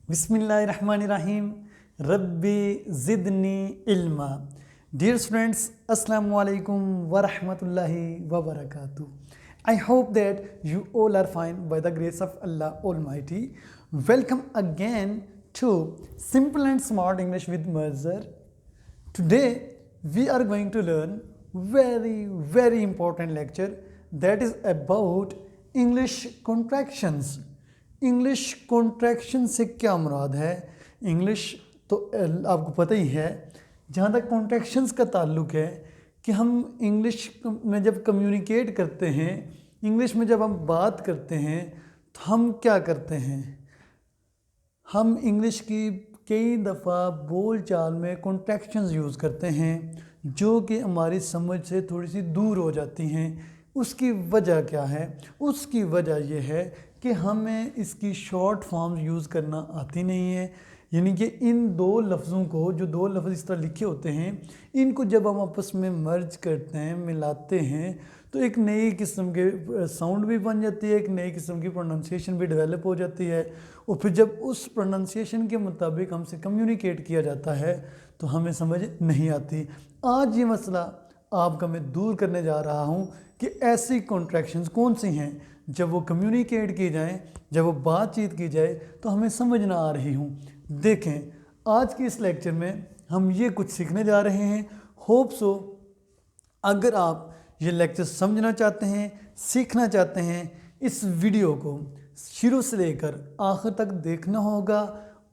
बिस्मिल्लाहिर्रहमानिर्रहीम रब्बी ज़िदनी इल्मा। Dear students, Assalamu alaikum wa rahmatullahi wa barakatuh. I hope that you all are fine by the grace of Allah Almighty. Welcome again to Simple and Smart English with Mazhar. Today we are going to learn very important lecture that is about English contractions. English contraction से क्या मुराद है? English तो आपको पता ही है, जहाँ तक contractions का ताल्लुक है कि हम इंग्लिश में जब कम्युनिकेट करते हैं, इंग्लिश में जब हम बात करते हैं तो हम क्या करते हैं? हम इंग्लिश की कई दफ़ा बोल चाल में कॉन्ट्रैक्शंस यूज़ करते हैं जो कि हमारी समझ से थोड़ी सी दूर हो जाती हैं। उसकी वजह क्या है? उसकी वजह यह है कि हमें इसकी शॉर्ट फॉर्म्स यूज़ करना आती नहीं है। यानी कि इन दो लफ्ज़ों को, जो दो लफ्ज़ इस तरह लिखे होते हैं, इनको जब हम आपस में मर्ज करते हैं, मिलाते हैं, तो एक नई किस्म के साउंड भी बन जाती है, एक नई किस्म की प्रोनाउंसिएशन भी डेवलप हो जाती है। और फिर जब उस प्रोनाउंसिएशन के मुताबिक हमसे कम्युनिकेट किया जाता है तो हमें समझ नहीं आती। आज ये मसला आपका मैं दूर करने जा रहा हूँ कि ऐसी कॉन्ट्रैक्शंस कौन सी हैं जब वो कम्युनिकेट की जाएं, जब वो बातचीत की जाए तो हमें समझ ना आ रही हूँ। देखें, आज के इस लेक्चर में हम ये कुछ सीखने जा रहे हैं। होप सो अगर आप ये लेक्चर समझना चाहते हैं, सीखना चाहते हैं, इस वीडियो को शुरू से लेकर आखिर तक देखना होगा।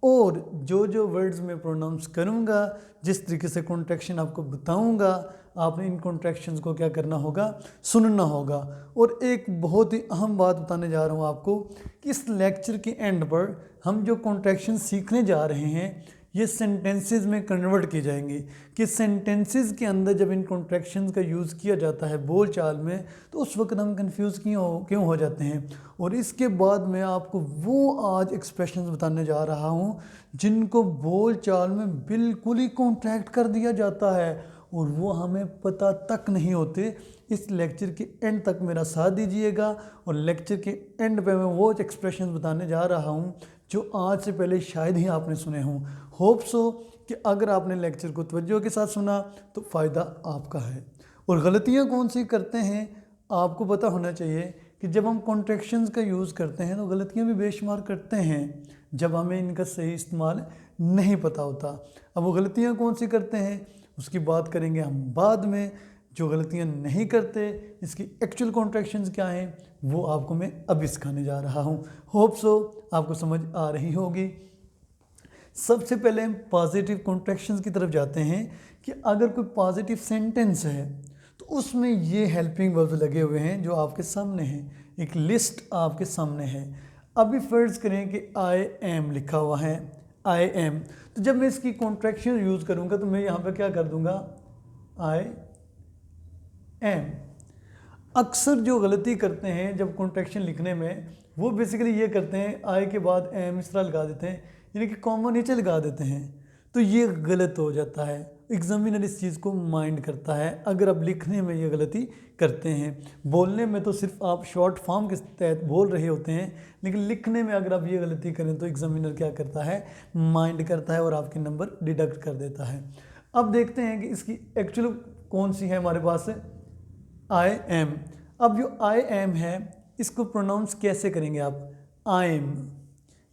और जो जो वर्ड्स मैं प्रोनाउंस करूँगा, जिस तरीके से कॉन्ट्रैक्शन आपको बताऊँगा, आपने इन कॉन्ट्रैक्शंस को क्या करना होगा? सुनना होगा। और एक बहुत ही अहम बात बताने जा रहा हूँ आपको कि इस लेक्चर के एंड पर हम जो कॉन्ट्रैक्शन सीखने जा रहे हैं ये सेंटेंसेस में कन्वर्ट किए जाएंगे। कि सेंटेंसेस के अंदर जब इन कॉन्ट्रैक्शंस का यूज़ किया जाता है बोल चाल में, तो उस वक्त हम कंफ्यूज क्यों हो जाते हैं। और इसके बाद मैं आपको वो आज एक्सप्रेशंस बताने जा रहा हूँ जिनको बोल चाल में बिल्कुल ही कॉन्ट्रैक्ट कर दिया जाता है और वो हमें पता तक नहीं होते। इस लेक्चर के एंड तक मेरा साथ दीजिएगा और लेक्चर के एंड पे मैं वो एक्सप्रेशंस बताने जा रहा हूँ जो आज से पहले शायद ही आपने सुने हों। होप सो कि अगर आपने लेक्चर को तवज्जो के साथ सुना तो फ़ायदा आपका है। और गलतियाँ कौन सी करते हैं आपको पता होना चाहिए कि जब हम कॉन्ट्रैक्शंस का यूज़ करते हैं तो गलतियाँ भी बेशुमार करते हैं जब हमें इनका सही इस्तेमाल नहीं पता होता। अब वो गलतियाँ कौन सी करते हैं उसकी बात करेंगे हम बाद में। जो गलतियाँ नहीं करते, इसकी एक्चुअल कॉन्ट्रैक्शंस क्या हैं, वो आपको मैं अभी सिखाने जा रहा हूँ। होप सो आपको समझ आ रही होगी। सबसे पहले हम पॉजिटिव कॉन्ट्रैक्शंस की तरफ जाते हैं कि अगर कोई पॉजिटिव सेंटेंस है तो उसमें ये हेल्पिंग वर्ब्स लगे हुए हैं जो आपके सामने हैं। एक लिस्ट आपके सामने है। अभी फर्ज करें कि आई एम लिखा हुआ है, आई एम, तो जब मैं इसकी कॉन्ट्रैक्शन यूज़ करूँगा तो मैं यहाँ पे क्या कर दूँगा? I am. अक्सर जो गलती करते हैं जब कॉन्ट्रैक्शन लिखने में, वो बेसिकली ये करते हैं आई के बाद एम इस तरह लगा देते हैं, यानी कि कॉमा नीचे लगा देते हैं। तो ये गलत हो जाता है। एग्जामिनर इस चीज़ को माइंड करता है अगर आप लिखने में ये गलती करते हैं। बोलने में तो सिर्फ आप शॉर्ट फॉर्म के तहत बोल रहे होते हैं, लेकिन लिखने में अगर आप ये गलती करें तो एग्जामिनर क्या करता है? माइंड करता है और आपके नंबर डिडक्ट कर देता है। अब देखते हैं कि इसकी एक्चुअल कौन सी है हमारे पास, आई एम। अब जो आई एम है इसको प्रोनाउंस कैसे करेंगे आप? आई एम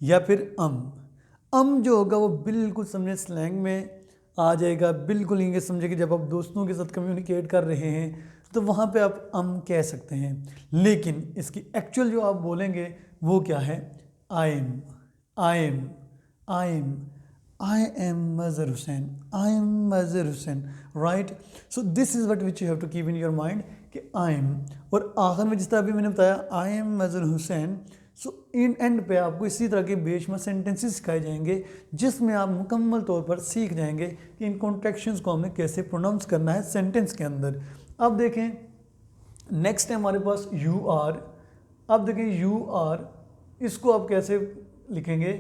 या फिर अम जो होगा वो बिल्कुल समझे स्लैंग में आ जाएगा। बिल्कुल इंग्लिश समझे कि जब आप दोस्तों के साथ कम्युनिकेट कर रहे हैं तो वहाँ पे आप कह सकते हैं। लेकिन इसकी एक्चुअल जो आप बोलेंगे वो क्या है? I M, I am, I am, I am Mazhar Hussain, I am Mazhar Hussain, right? So this is what which you have to keep in your mind कि I am। और आखिर में जिस तरह अभी मैंने बताया I am Mazhar Hussain, so in and पे आपको इसी तरह के बेशुमार सेंटेंसेस सिखाए जाएंगे जिसमें आप मुकम्मल तौर पर सीख जाएंगे कि इन कॉन्ट्रैक्शंस को हमें कैसे प्रोनाउंस करना है सेंटेंस के अंदर। अब देखें नेक्स्ट है हमारे पास यू आर। अब देखें यू आर, इसको आप कैसे लिखेंगे?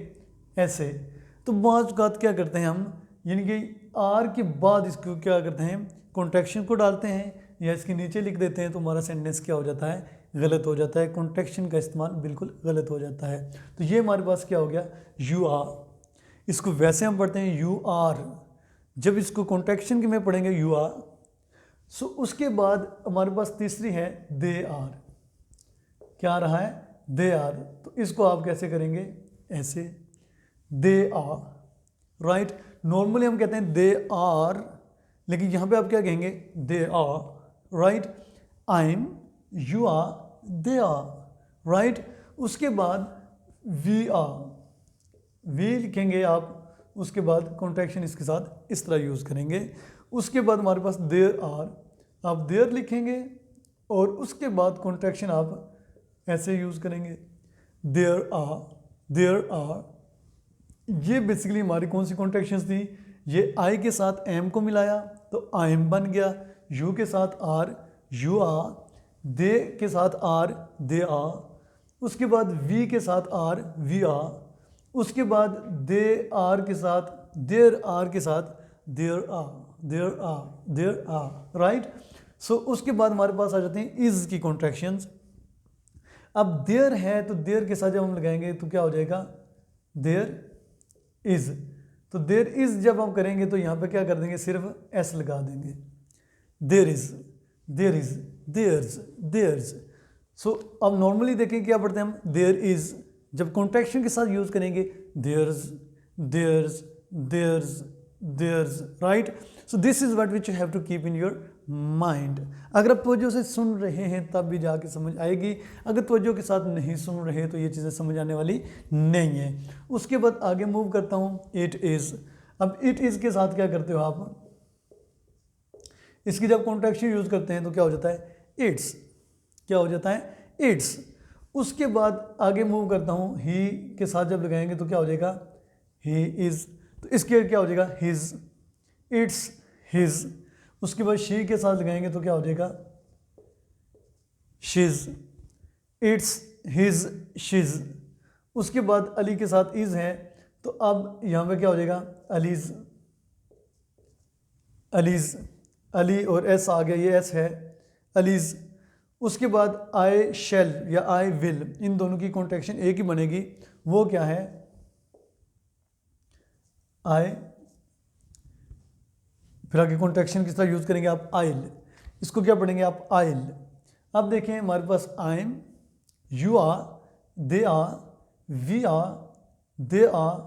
ऐसे। तो बाज़ औक़ात क्या करते हैं हम, यानी कि आर के बाद इसको क्या करते हैं? कॉन्ट्रैक्शन को डालते हैं या इसके नीचे लिख देते हैं तो हमारा सेंटेंस क्या हो जाता है? गलत हो जाता है। कॉन्ट्रैक्शन का इस्तेमाल बिल्कुल गलत हो जाता है। तो ये हमारे पास क्या हो गया? You are. इसको वैसे हम पढ़ते हैं यू आर, जब इसको कॉन्ट्रैक्शन के में पढ़ेंगे यू आर। सो उसके बाद हमारे पास तीसरी है दे आर। क्या आ रहा है? They are. तो इसको आप कैसे करेंगे? ऐसे, दे आर, राइट। नॉर्मली हम कहते हैं दे आर, लेकिन यहाँ पे आप क्या कहेंगे? They are, right. I am, you are, they are, right. उसके बाद वी आर, वी लिखेंगे आप, उसके बाद कॉन्ट्रैक्शन इसके साथ इस तरह यूज़ करेंगे। उसके बाद हमारे पास देयर आर, आप देयर लिखेंगे और उसके बाद कॉन्ट्रैक्शन आप ऐसे यूज़ करेंगे, देयर आर, देयर आर। ये बेसिकली हमारी कौन सी कॉन्ट्रैक्शंस थी? ये आई के साथ एम को मिलाया तो आई एम बन गया, यू के साथ आर, यू आर, दे के साथ आर, दे आर, उसके बाद वी के साथ आर, वी आर, उसके बाद दे आर के साथ, देयर आर के साथ there are, there are, there are, right. So उसके बाद हमारे पास आ जाते हैं इज़ की कॉन्ट्रैक्शंस। अब देयर है तो देयर के साथ जब हम लगाएंगे तो क्या हो जाएगा? There is. तो देयर इज़ जब हम करेंगे तो यहाँ पे क्या कर देंगे? सिर्फ एस लगा देंगे, there is, there is, there's, there's. So अब नॉर्मली देखें क्या पढ़ते हैं हम? देयर इज़ जब कॉन्ट्रैक्शन के साथ यूज़ करेंगे there's, there's, there's, there's, right. So this is what which you have to keep in your mind. अगर आप तवज्जो से सुन रहे हैं तब भी जाके समझ आएगी, अगर तवज्जो के साथ नहीं सुन रहे तो ये चीज़ें समझ आने वाली नहीं है। उसके बाद आगे मूव करता हूँ, इट इज़। अब इट इज़ के साथ क्या करते हो आप? इसकी जब कॉन्ट्रैक्शन यूज़ करते हैं तो क्या हो जाता है? इट्स। क्या हो जाता है? इट्स। उसके बाद आगे मूव करता हूँ, ही के साथ जब लगाएंगे तो क्या हो जाएगा? He is. तो इसके क्या हो जाएगा? His, it's his. उसके बाद शी के साथ लगाएंगे तो क्या हो जाएगा? शिज, इट्स हिज, शिज। उसके बाद अली के साथ इज़ है तो अब यहाँ पे क्या हो जाएगा? अलीज, अलीज, अली और एस आ गया, ये एस है, अलीज। उसके बाद आई शैल या आई विल, इन दोनों की कॉन्ट्रैक्शन एक ही बनेगी, वो क्या है? आई। फिर आगे कॉन्ट्रैक्शन किस तरह यूज़ करेंगे आप? आइल। इसको क्या पढ़ेंगे आप? आइल। अब देखें हमारे पास I am, you are, they are, we are, they are,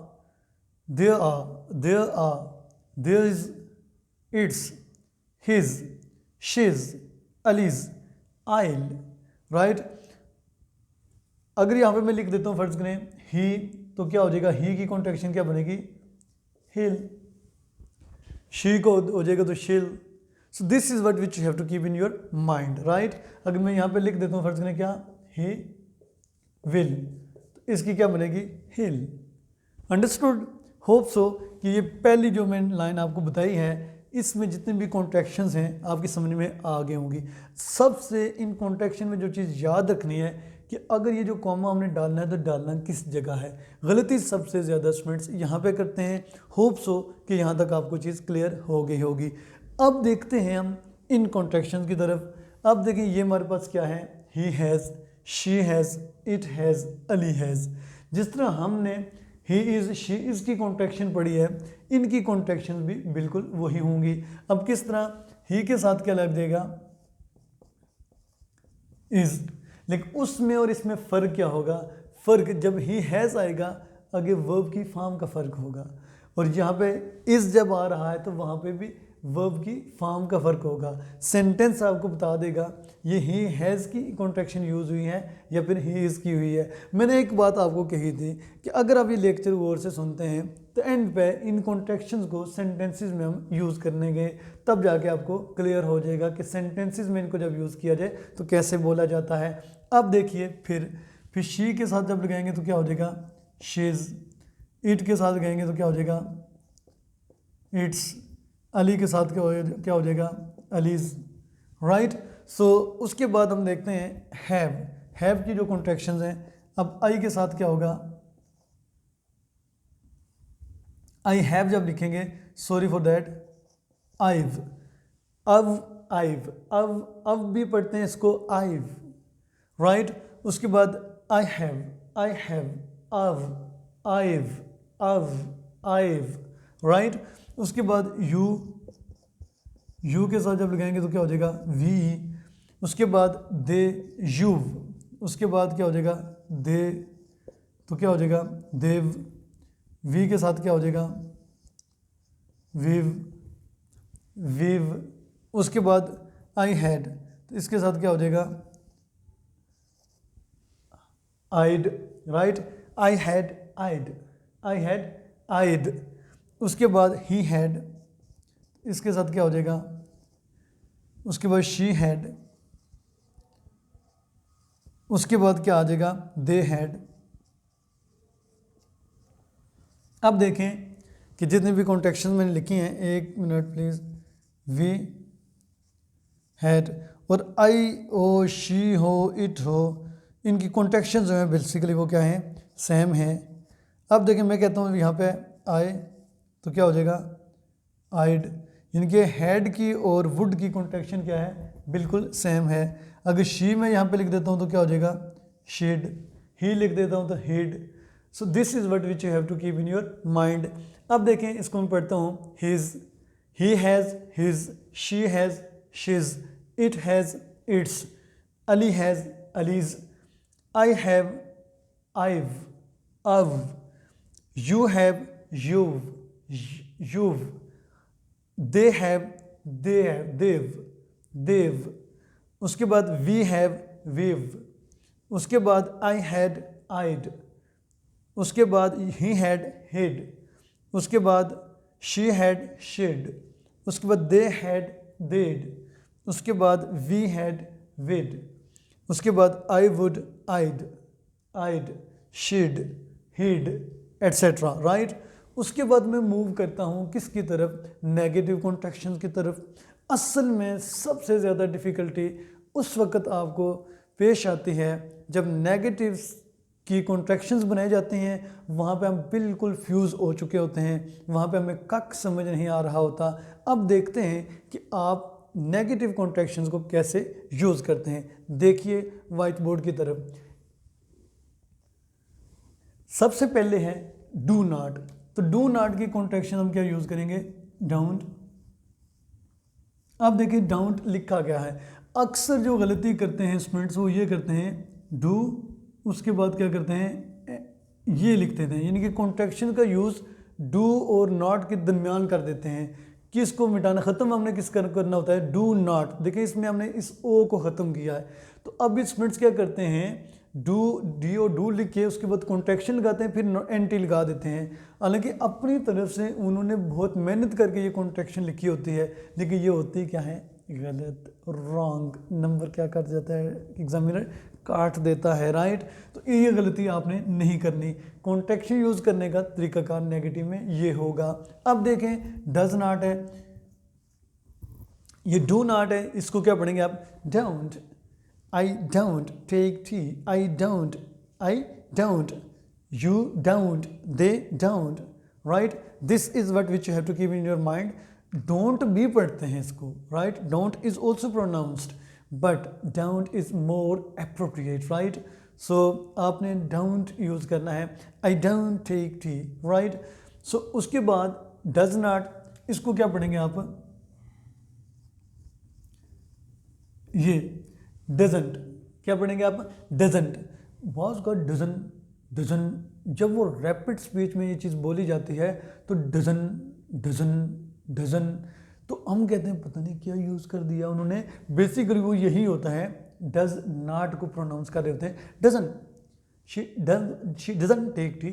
there are, there are, there is, it's, he's, she's, Ali's, I'll, right. अगर यहाँ पे मैं लिख देता हूँ फर्ज करें ही, तो क्या हो जाएगा? ही की कॉन्ट्रैक्शन क्या बनेगी? हिल। शी को हो जाएगा तो शिल। So this is what which you have to keep in your mind, right. अगर मैं यहाँ पे लिख देता हूँ फर्ज करें क्या? ही विल, तो इसकी क्या बनेगी? हिल। अंडरस्टूड? होप सो कि ये पहली जो मैंने लाइन आपको बताई है इसमें जितने भी कॉन्ट्रैक्शंस हैं आपकी समझ में आ गए होंगी। सबसे इन कॉन्ट्रैक्शन में जो चीज़ याद रखनी है कि अगर ये जो कॉमा हमने डालना है तो डालना किस जगह है। गलती सबसे ज़्यादा स्टूडेंट्स यहाँ पे करते हैं। होप सो कि यहाँ तक आपको चीज़ क्लियर हो गई होगी। अब देखते हैं हम इन कॉन्ट्रैक्शंस की तरफ। अब देखिए ये हमारे पास क्या है? He has, she has, it has, Ali has. जिस तरह हमने ही इज़, शी इज़ की कॉन्ट्रैक्शन पढ़ी है, इनकी कॉन्ट्रैक्शन भी बिल्कुल वही होंगी। अब किस तरह? ही के साथ क्या लग जाएगा? इज़। लेकिन उसमें और इसमें फ़र्क क्या होगा? फ़र्क जब ही हैज़ आएगा आगे वर्ब की फॉर्म का फ़र्क होगा, और यहाँ पे इज़ जब आ रहा है तो वहाँ पे भी वर्ब की फॉर्म का फ़र्क होगा। सेंटेंस आपको बता देगा ये ही हैज़ की कॉन्ट्रैक्शन यूज़ हुई है या फिर ही इज़ की हुई है। मैंने एक बात आपको कही थी कि अगर आप ये लेक्चर गौर से सुनते हैं तो एंड पे इन कॉन्ट्रैक्शंस को सेंटेंसेस में हम यूज़ करने गए, तब जाके आपको क्लियर हो जाएगा कि सेंटेंसेस में इनको जब यूज़ किया जाए तो कैसे बोला जाता है। अब देखिए फिर शी के साथ जब लगाएंगे तो क्या हो जाएगा? शीज़। इट के साथ लगाएंगे तो क्या हो जाएगा? इट्स। अली के साथ क्या हो जाएगा? Allies, right. सो उसके बाद हम देखते हैं हैव की जो कॉन्ट्रैक्शंस हैं। अब आई के साथ क्या होगा? आई हैव जब लिखेंगे, सॉरी फॉर दैट, आइव। अब भी पढ़ते हैं इसको आइव, राइट। उसके बाद आई हैव, अव, आइव, अव, आइव, राइट। उसके बाद यू के साथ जब लगाएंगे तो क्या हो जाएगा वी, उसके बाद दे युव, उसके बाद क्या हो जाएगा दे, तो क्या हो जाएगा देव, वी के साथ क्या हो जाएगा विव, विव, उसके बाद आई हैड, तो इसके साथ क्या हो जाएगा I'd, right. I had I'd, I had I'd, उसके बाद ही हैड, इसके साथ क्या हो जाएगा, उसके बाद शी हैड, उसके बाद क्या आ जाएगा दे हैड। अब देखें कि जितने भी कॉन्टेक्शन मैंने लिखी हैं, एक मिनट प्लीज़, वी हैड और आई हो, शी हो, इट हो, इनकी कॉन्टेक्शन जो है बेसिकली वो क्या है सेम है। अब देखें मैं कहता हूँ यहाँ पे आए तो क्या हो जाएगा आइड, इनके हेड की और वुड की कॉन्टेक्शन क्या है बिल्कुल सेम है। अगर शी में यहाँ पे लिख देता हूँ तो क्या हो जाएगा शीड, ही लिख देता हूँ तो he'd. So this is what which you have to keep in your mind. अब देखें इसको मैं पढ़ता हूँ, he's, he has he's, she has she's, it has it's, Ali has Ali's, I have I've, अव, you have you've, you've, they have they've, they've, उसके बाद we have we've, उसके बाद I had I'd, उसके बाद he had hid, उसके बाद she had she'd, उसके बाद they had they'd, उसके बाद we had we'd, उसके बाद I would I'd, she'd, he'd, etc. Right. उसके बाद मैं मूव करता हूँ किसकी तरफ, नेगेटिव कॉन्ट्रैक्शंस की तरफ। असल में सबसे ज़्यादा डिफ़िकल्टी उस वक्त आपको पेश आती है जब नेगेटिव्स की कॉन्ट्रैक्शंस बनाई जाती हैं, वहाँ पे हम बिल्कुल फ्यूज़ हो चुके होते हैं, वहाँ पे हमें कक समझ नहीं आ रहा होता। अब देखते हैं कि आप नेगेटिव कॉन्ट्रैक्शंस को कैसे यूज़ करते हैं। देखिए वाइट बोर्ड की तरफ, सबसे पहले है डू नॉट। तो डू नॉट की कॉन्ट्रैक्शन हम क्या यूज़ करेंगे, डाउंट। अब देखिए डाउंट लिखा गया है, अक्सर जो गलती करते हैं स्टूडेंट्स वो ये करते हैं डू, उसके बाद क्या करते हैं ये लिख देते हैं, यानी कि कॉन्ट्रैक्शन का यूज़ डू और नॉट के दरमियान कर देते हैं। किसको मिटाना, ख़त्म हमने किस करना होता है, डू नॉट। देखिए इसमें हमने इस ओ को ख़त्म किया है। तो अब ये स्टूडेंट्स क्या करते हैं, डू, डी ओ डू लिख के उसके बाद कॉन्ट्रैक्शन लगाते हैं, फिर एन टी लगा देते हैं। हालांकि अपनी तरफ से उन्होंने बहुत मेहनत करके ये कॉन्ट्रैक्शन लिखी होती है, लेकिन ये होती क्या है गलत, रॉन्ग। नंबर क्या कर जाता है एग्जामिनर, काट देता है, राइट। तो ये गलती आपने नहीं करनी। कॉन्ट्रैक्शन यूज़ करने का तरीकाकार नेगेटिव में ये होगा। अब देखें डज नॉट है, ये डू नॉट है, इसको क्या पढ़ेंगे आप, डाउंट। I don't take tea, I don't, you don't, they don't, right? This is what which you have to keep in your mind. Don't भी पढ़ते हैं इसको, right? Don't is also pronounced, but don't is more appropriate, right? So आपने don't use करना है, I don't take tea, right? So उसके बाद does not, इसको क्या पढ़ेंगे आप, ये डजंट, क्या पढ़ेंगे आप, doesn't. Was got doesn, doesn, जब वो रैपिड स्पीच में ये चीज़ बोली जाती है तो डजन डजन डजन, तो हम कहते हैं पता नहीं क्या यूज़ कर दिया उन्होंने। बेसिकली वो यही होता है, डज नॉट को प्रोनाउंस कर रहे होते हैं, doesn't, she doesn't take tea,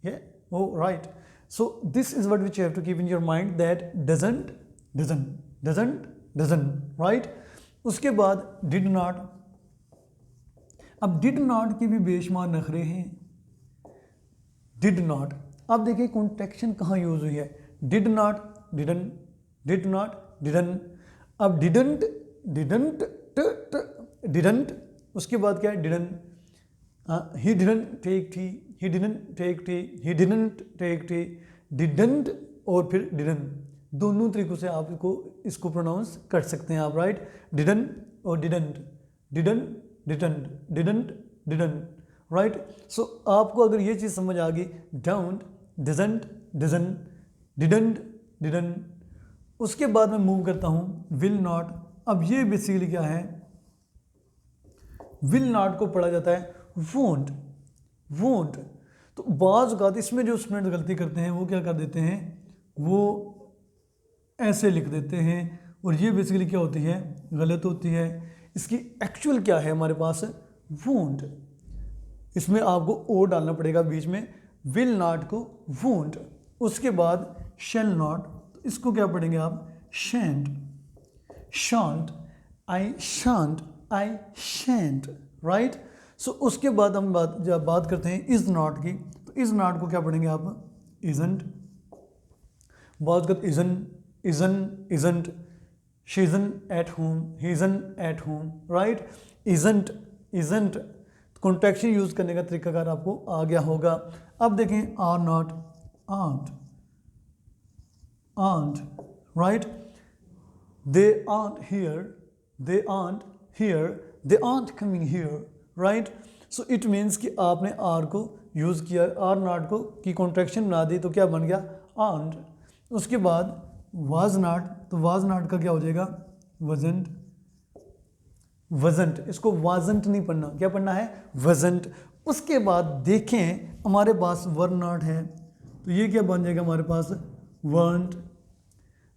ये ओ right. So this is what which you have to keep in your mind, that doesn't, doesn't, doesn't, doesn't, right. उसके बाद डिड नॉट। अब डिड नॉट की भी बेशुमार नखरे हैं। डिड नॉट, अब देखिए कॉन्ट्रैक्शन कहाँ यूज हुई है, did not, didn, did not, didn. अब डिडंट, डिडंट, डिडंट, उसके बाद क्या है didn. He didn't take tea, he didn't take tea, he didn't take tea, didn't और फिर डिडन, दोनों तरीकों से आप इसको प्रोनाउंस कर सकते हैं आप, राइट। डिडन और didn't, didn't, didn't, didn't, didn't, right. सो आपको अगर ये चीज़ समझ आ गई, don't, doesn't, doesn't, didn't, didn't. उसके बाद मैं मूव करता हूँ विल नॉट। अब ये बेसिकली क्या है, विल नॉट को पढ़ा जाता है वोंट, वोंट। तो बाज़ औक़ात इसमें जो स्टूडेंट गलती करते हैं वो क्या कर देते हैं, वो ऐसे लिख देते हैं, और ये बेसिकली क्या होती है, गलत होती है। इसकी एक्चुअल क्या है हमारे पास, वोंट। इसमें आपको ओ डालना पड़ेगा बीच में, विल नॉट को वोंट। उसके बाद शैल नॉट, तो इसको क्या पढ़ेंगे आप, शैंट, शांट, आई शांट, आई शैंट, राइट। सो उसके बाद हम जब बात करते हैं इज़ नॉट की, तो इज़ नॉट को क्या पढ़ेंगे आप, इज़ंट। बात करते isn, isn, isn't, she isn at home, he isn at home, right. Isn't, isn't contraction use करने का तरीकाकार आपको आ गया होगा। अब देखें are not, aren't, aren't, right. They aren't here, they aren't here, they aren't coming here, right. So it means कि आपने आर को यूज़ किया, आर नॉट को की कॉन्ट्रैक्शन बना दी, तो क्या बन गया, आंट। उसके बाद वाज नॉट, तो वाज नॉट का क्या हो जाएगा, वजंट, वजंट। इसको वाजंट नहीं पढ़ना, क्या पढ़ना है, वजंट। उसके बाद देखें हमारे पास वर नॉट है, तो ये क्या बन जाएगा हमारे पास, weren't,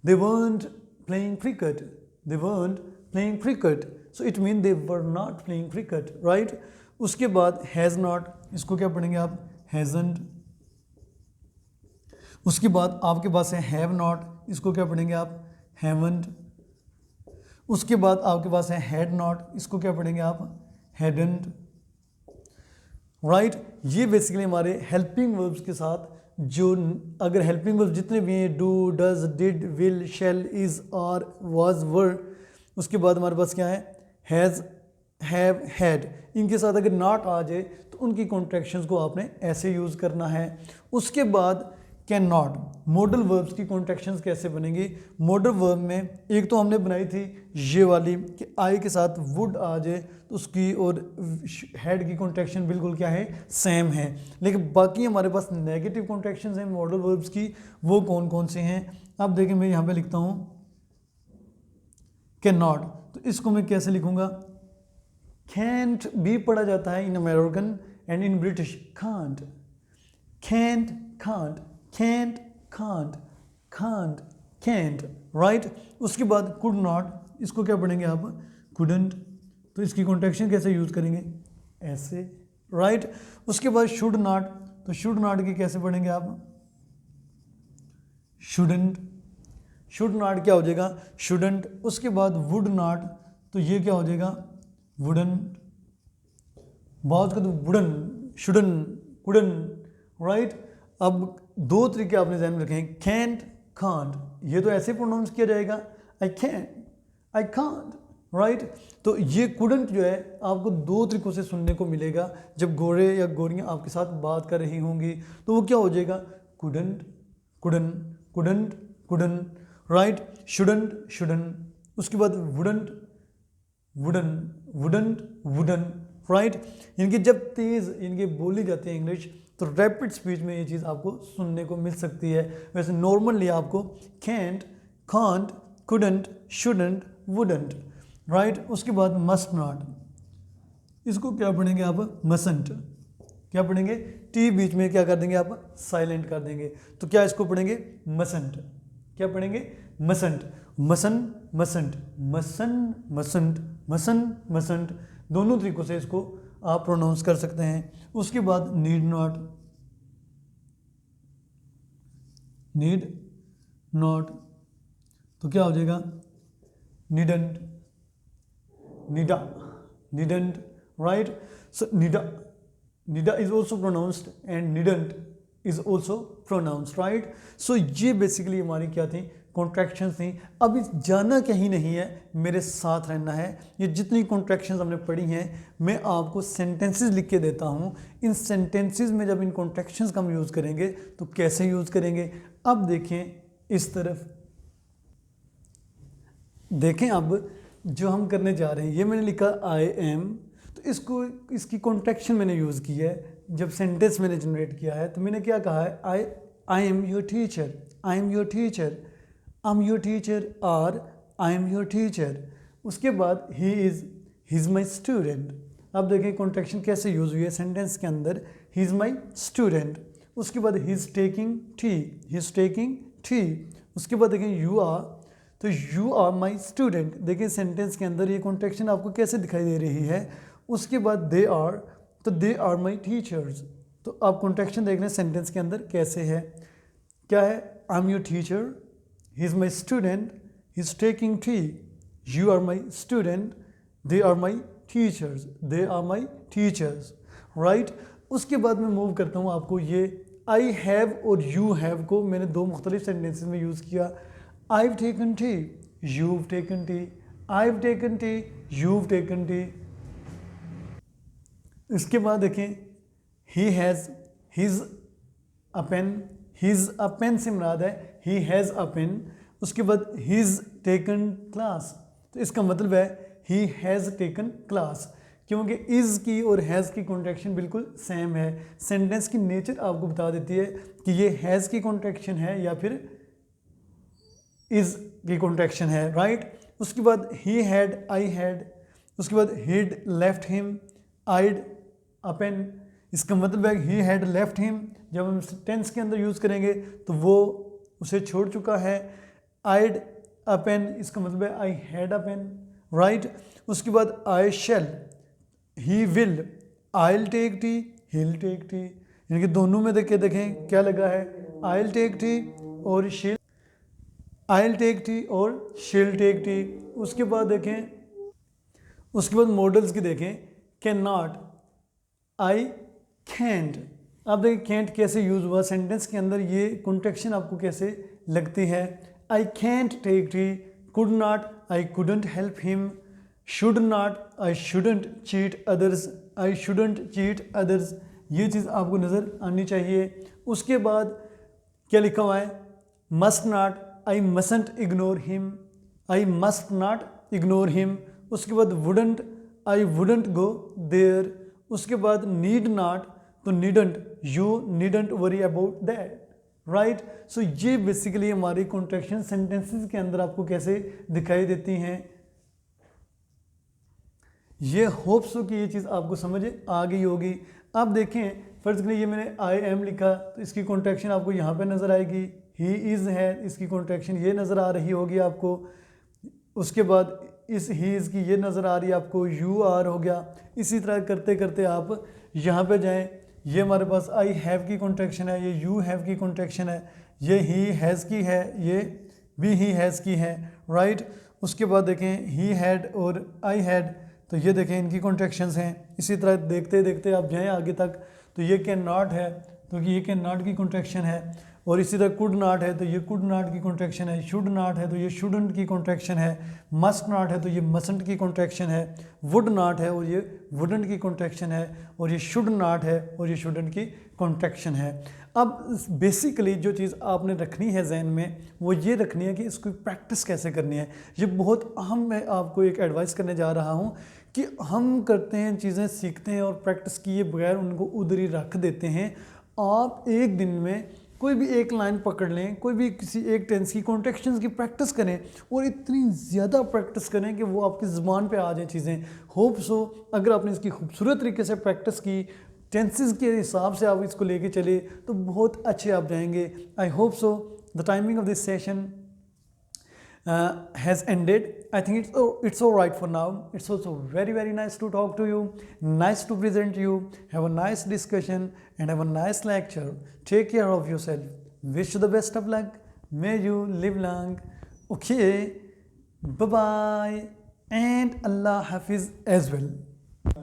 they weren't playing cricket, they weren't playing cricket, so it means they were not playing cricket, right। उसके बाद has not, इसको क्या पढ़ेंगे आप, hasn't। उसके बाद आपके पास है have not, इसको क्या पढ़ेंगे आप, haven't। उसके बाद आपके पास है had not, इसको क्या पढ़ेंगे आप, hadn't, राइट। ये बेसिकली हमारे हेल्पिंग वर्ब्स के साथ जो, अगर हेल्पिंग वर्ब्स जितने भी हैं, do, does, did, will, shall, is, are, was, were, उसके बाद हमारे पास क्या है, हैज़, हैव, हैड। इनके साथ अगर नॉट आ जाए तो उनकी कॉन्ट्रैक्शंस को आपने ऐसे यूज़ करना है। उसके बाद कैन नॉट, मॉडल वर्ब्स की कॉन्ट्रैक्शंस कैसे बनेंगी, मॉडल वर्ब में एक तो हमने बनाई थी ये वाली कि आई के साथ वुड आ जाए तो उसकी और हेड की कॉन्ट्रैक्शन बिल्कुल क्या है, सेम है। लेकिन बाकी हमारे पास नेगेटिव कॉन्ट्रैक्शंस हैं मॉडल वर्ब्स की, वो कौन कौन से हैं। अब देखिए मैं यहाँ पे लिखता हूँ कैन नॉट, तो इसको मैं कैसे लिखूँगा, कैंट भी पढ़ा जाता है in American and in British, can't, can't, can't, can't, can't, can't, can't, right। उसके बाद could not, इसको क्या पढ़ेंगे आप, couldn't, तो इसकी कॉन्ट्रैक्शन कैसे यूज़ करेंगे, ऐसे, right। उसके बाद should not, तो should not की कैसे पढ़ेंगे आप, shouldn't, should not क्या हो जाएगा, shouldn't। उसके बाद would not, तो ये क्या हो जाएगा, wouldn't। बहुत का तो wouldn't, shouldn't, couldn't, right। अब दो तरीके आपने ध्यान में रखें, कैंट, कांट, ये तो ऐसे प्रोनाउंस किया जाएगा, I can, I can't, right. तो ये कुडंट जो है आपको दो तरीकों से सुनने को मिलेगा। जब गोरे या गोरियां आपके साथ बात कर रही होंगी तो वो क्या हो जाएगा, couldn't, couldn't, couldn't, couldn't, right. Shouldn't, shouldn't. उसके बाद wouldn't, wooden, wouldn't, wooden, right. इनके जब तेज़ इनके बोली जाती है इंग्लिश तो रैपिड स्पीच में ये चीज़ आपको सुनने को मिल सकती है। वैसे नॉर्मली आपको can't, can't, couldn't, shouldn't, wouldn't, right. उसके बाद मस्ट नॉट, इसको क्या पढ़ेंगे आप, मसंट। क्या पढ़ेंगे, टी बीच में क्या कर देंगे आप, साइलेंट कर देंगे, तो क्या इसको पढ़ेंगे, मसंट। क्या पढ़ेंगे, मसंट, मसन, मसंट, मसन, मसंट, मसन, मसंट, दोनों तरीकों से इसको आप प्रोनाउंस कर सकते हैं। उसके बाद नीड नॉट, नीड नॉट, तो क्या हो जाएगा, needn't, needn't, needn't, right. So needn't, needn't is also pronounced and needn't is also pronounced, right. So ये बेसिकली हमारी क्या थी, कॉन्ट्रैक्शंस थी। अभी जाना कहीं नहीं है, मेरे साथ रहना है। ये जितनी कॉन्ट्रैक्शंस हमने पढ़ी हैं मैं आपको सेंटेंसेस लिख के देता हूँ। इन सेंटेंसेस में जब इन कॉन्ट्रैक्शंस का हम यूज़ करेंगे तो कैसे यूज़ करेंगे। अब देखें इस तरफ, देखें अब जो हम करने जा रहे हैं, ये मैंने लिखा आई एम, तो इसको इसकी कॉन्ट्रैक्शन मैंने यूज़ की है। जब सेंटेंस मैंने जनरेट किया है तो मैंने क्या कहा है, I am your teacher, I am your teacher, I'm your teacher और I am your teacher। उसके बाद he is my student। अब देखिए कॉन्ट्रैक्शन कैसे यूज़ हुई है सेंटेंस के अंदर, he is my student। उसके बाद he is taking tea, he is taking tea। उसके बाद देखिए you are, तो you are my student। देखिए सेंटेंस के अंदर ये कॉन्ट्रैक्शन आपको कैसे दिखाई दे रही है। उसके बाद they are, तो they are my teachers। तो आप कॉन्ट्रैक्शन देख लें सेंटेंस के अंदर कैसे है, क्या है, I am your teacher, he is my student, he is taking tea, you are my student, they are my teachers, they are my teachers, right. उसके बाद मैं मूव करता हूँ आपको, ये आई हैव और यू हैव को मैंने दो मुख्तलिफ सेंटेंसेस में यूज़ किया। I have taken tea, you have taken tea, I have taken tea, you have taken tea. इसके बाद देखें ही has, he's a pen, he's a pen से मुराद है ही हैज़ अ पेन। उसके बाद हिज टेकन क्लास, तो इसका मतलब है ही हैज़ टेकन क्लास, क्योंकि इज़ की और हैज़ की कॉन्ट्रैक्शन बिल्कुल सेम है। सेंटेंस की नेचर आपको बता देती है कि ये हैज़ की कॉन्ट्रैक्शन है या फिर इज़ की कॉन्ट्रैक्शन है, राइट। उसके बाद ही हैड, आई हैड। उसके बाद हिड लेफ्ट हिम, आइड अ पेन। इसका मतलब है ही हैड लेफ्ट हिम, जब हम टेंस के अंदर यूज़ करेंगे तो वो उसे छोड़ चुका है। आइड अ पेन, इसका मतलब है I had a pen, right. उसके बाद I shall, he will, I will take tea, he will take tea. यानी कि दोनों में देखें क्या लगा है, आई विल टेक टी और शील, आई विल टेक टी और शील टेक टी। उसके बाद देखें, उसके बाद मॉडल्स की देखें, कैन नॉट, आई कैंट। अब देखिए कैंट कैसे यूज़ हुआ सेंटेंस के अंदर, ये कॉन्ट्रैक्शन आपको कैसे लगती है। I can't take tea, could not, I couldn't help him, should not, I shouldn't cheat others, I shouldn't cheat others. ये चीज़ आपको नज़र आनी चाहिए। उसके बाद क्या लिखा हुआ है, must not, I mustn't ignore him, I must not ignore him. उसके बाद wouldn't, I wouldn't go there. उसके बाद नीड नॉट, तो needn't, you needn't worry about that, right. So ये बेसिकली हमारी कॉन्ट्रैक्शन सेंटेंसेस के अंदर आपको कैसे दिखाई देती हैं। ये होप्स हो कि ये चीज़ आपको समझ आ गई होगी। अब देखें फर्ज करिए ये मैंने आई एम लिखा, तो इसकी कॉन्ट्रैक्शन आपको यहाँ पे नज़र आएगी। ही इज़ है, इसकी कॉन्ट्रैक्शन ये नज़र आ रही होगी आपको। उसके बाद इस ही इज़ की ये नज़र आ रही है आपको, यू आर हो गया। इसी तरह करते करते आप यहाँ पे जाएं, ये हमारे पास आई हैव की कॉन्ट्रैक्शन है, ये यू हैव की कॉन्ट्रैक्शन है, ये ही हैज़ की है, ये भी ही हैज़ की है, राइट। उसके बाद देखें ही हैड और आई हैड, तो ये देखें इनकी कॉन्ट्रैक्शंस हैं। इसी तरह देखते देखते आप जाएँ आगे तक, तो ये कैन नॉट है, तो ये कैन नॉट की कॉन्ट्रैक्शन है। और इसी तरह कुड नॉट है, तो ये कुड नॉट की कॉन्ट्रैक्शन है। शुड नॉट है, तो ये शुडंट की कॉन्ट्रैक्शन है। मस्ट नॉट है, तो ये मसंट की कॉन्ट्रैक्शन है। वुड नॉट है और ये वुडंट की कॉन्ट्रैक्शन है। और ये शुड नॉट है और ये शुडंट की कॉन्ट्रैक्शन है। अब बेसिकली जो चीज़ आपने रखनी है जहन में, वो ये रखनी है कि इसको प्रैक्टिस कैसे करनी है। ये बहुत अहम, मैं आपको एक एडवाइस करने जा रहा हूँ कि हम करते हैं चीज़ें, सीखते हैं और प्रैक्टिस किए बगैर उनको उधर ही रख देते हैं। आप एक दिन में कोई भी एक लाइन पकड़ लें, कोई भी किसी एक टेंस की कॉन्ट्रैक्शंस की प्रैक्टिस करें और इतनी ज़्यादा प्रैक्टिस करें कि वो आपकी ज़ुबान पे आ जाए चीज़ें। होप सो अगर आपने इसकी खूबसूरत तरीके से प्रैक्टिस की, टेंसेस के हिसाब से आप इसको लेके चले, तो बहुत अच्छे आप जाएंगे। I hope so the timing of this session has ended. I think it's all right for now. It's also very nice to talk to you, nice to present you, have a nice discussion and have a nice lecture. Take care of yourself. Wish you the best of luck. May you live long. Okay, bye bye and Allah Hafiz as well.